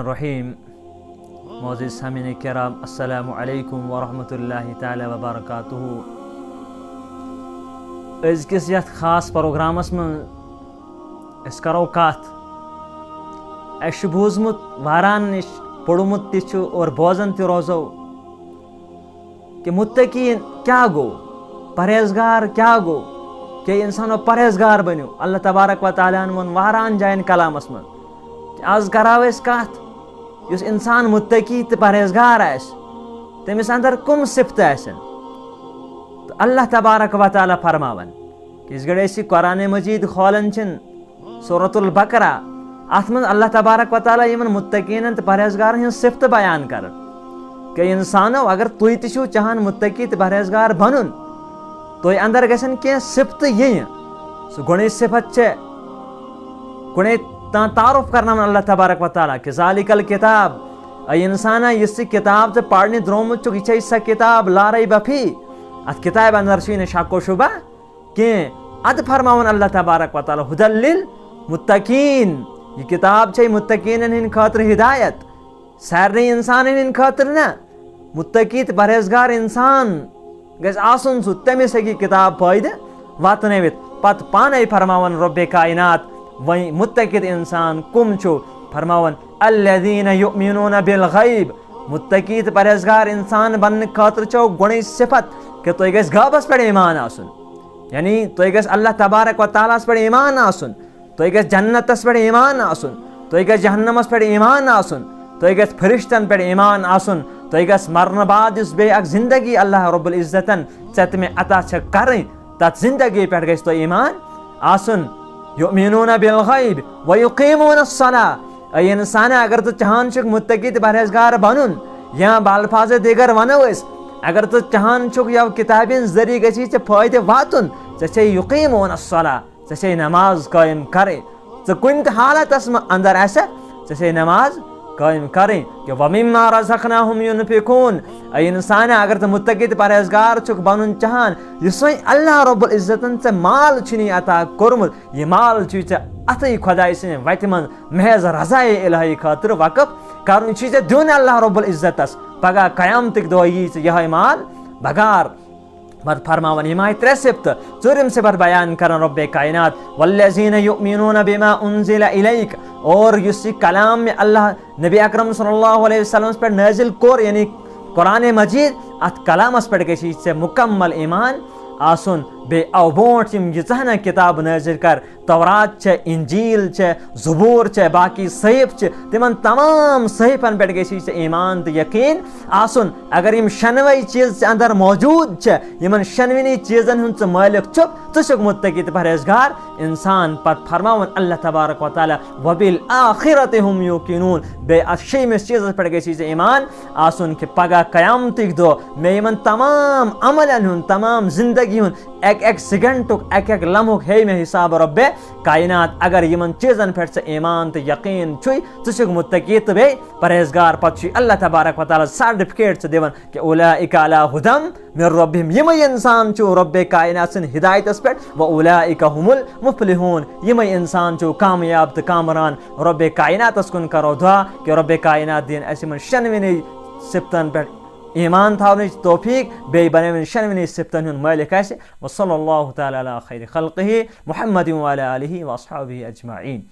रहीम मोअज़्ज़िज़ सामीन किराम अस्सलामु अलैकुम व रहमतुल्लाहि ताला व बरकातुहू। अज़किस यथ खास प्रोग्रामस मं अस करो कथ अस बूजमुत वारान निश पढ़मुत तिछु और बोजन ति रोजो कि मुत्तकीन क्या गो, परहेजगार क्या गो, कि इंसानो परहेजगार बनो। अल्लाह तबारक व तआला वोन वारान जायन कलामस मं आज कराव अस कथ युस इंसान मुत्तकी तो परहेजगार आस तमिस अंदर कम सिफत आसन। तो अल्लाह तबारक व तआला फरमावन कि इस गड़े कुरान मजीद खोलन सूरतुल बकरा अथ मन अल्लाह तबारक व तआला यमन मुत्तकीन तो परहेजगार हज सिफत बयान कर कि इंसानो अगर तुय तु चाहान मुत्तकी तो परहेजगार बनन तुय अंदर गसन कह सिफत ये सह गुण सिफत गुण तारुफ करना अल्लाह तबारक व तआला कि ज़ालिकल किताब इंसाना इस किताब से पढ़ने द्रोमुत यह सा किताब ला रैब फी अत किताब अंदर न शक शुबा कि अद फरमावन अल्लाह तबारक व तआला हुदल लिल मुत्तकीन यह किताब छे मुत्तकीन हिंद खातिर हिदायत सारे इंसान हिंद खातिर न मुत्तकी परहेजगार इंसान गस आसन सु तमिस हकी किताब फायदे वातनवित पत पाने फरमावन रब्बे कायनात वही मुत्तकिद इंसान कुम छो फरमावन अल्लज़ीना युमिनूना बिल गैब मुत्तकीद परहेजगार इंसान बनने खातिर छो गुण सिफत कि तुय गस गैबस पे ईमान आसुन यानी तुय गस अल्लाह तबारक व तआला पे ईमान आसुन तुय गस जन्नतस पे ईमान आसुन तुय गस जहन्नमस पे ईमान आसुन तुय गस फरिश्तन पे ईमान आसुन तुय गस मरन बाद इस बे अक जिंदगी अल्लाह रब्बुल इज्जतन चत में अता छ कर तत जिंदगी पे गस तुय ईमान आसुन। युमिनूना बिल गैब व युकीमूना अस्सलाह इंसान अगर तो चाहान छुक मुत्तकी परहेजगार बनन या बालफाज दिगर वनो अगर तो चाहान छुक या किताबिन जरिए गसी चे फायदे वातुन चे युकीमूना अस्सलाह चे नमाज कायम करे तो कुन हालतस अंदर ऐसा चे नमाज कायम करें कि वमिम्मा रज़क़नाहुम युनफिकून इंसान अगर तो मुत्तकी परहेजगार छुक बनन चाहान यस अल्लाह रब्बुल इज्जतन से माल छुनी अता कोरमुत ये माल छु अतई खुदाई से वत मन महज रज़ाए इलाही खातिर वक़फ करन छु दुन अल्लाह रब्बुल इज्जतस पगा क़यामतिक दो यह माल बगार मत फरमावन हिमाय त्रे सिफत चुरिम सिफत बयान करन रब्बे कायनात वल्लज़ीना युमिनूना बिमा उन्ज़िला इलैक और युसी कलाम में अल्लाह नबी अकरम सल्लल्लाहु अलैहि वसल्लम पर नाजिल कोर यानी कुरान मजीद अत कलामस पर गसी से मुकम्मल ईमान आसुन बे अवबोट यह किताब नाजिल कर तौरात छे इंजील छे ज़बूर छे बाकी सहीफ छे तिमन तमाम सहीफन पे गसी ईमान तो यकीन आसुन। अगर यम शनवे चीज अंदर मौजूद छे यमन शनविनी चीजन हुन मालिक छुप तुक मुत्तकी परहेजगार इंसान पत फरमावन अल्लाह तबारक व तआला वबिल आखिरति हुम युकिनून बे अशेमिस चीज पे गसी ईमान आसुन कि पगा क़यामतिक दो में यमन तमाम अमलन हुन तमाम जिंदगी हुन एक एक सेकंड एक एक लम्हुक है में हिसाब रब्बे कायनात अगर यमन चीजन पे ईमान तो यकीन छुई तुक मुत्तकी बे परहेजगार पत अल्लाह तबारक व तआला सर्टिफिकेट दिवन कि उलाइका अला हुदम मिर रब्बिहिम यम इंसान छु रब्बे कायनात सन हिदायतस पे व उलाइका हुमुल मुफलिहून यम इंसान छु कामयाब तो कामरान रब्बे कायनातस कुन करो दुआ कि रब्बे कायनात दिन ऐसे शनविनी सिफतन पे ईमान थावन तौफीक बे बने शनविनी सिफतन मालिक व सल्लल्लाहु तआला अला खैर खल्क़िही मुहम्मदिन व अला आलिहि व अस्हाबिही अजमाइन।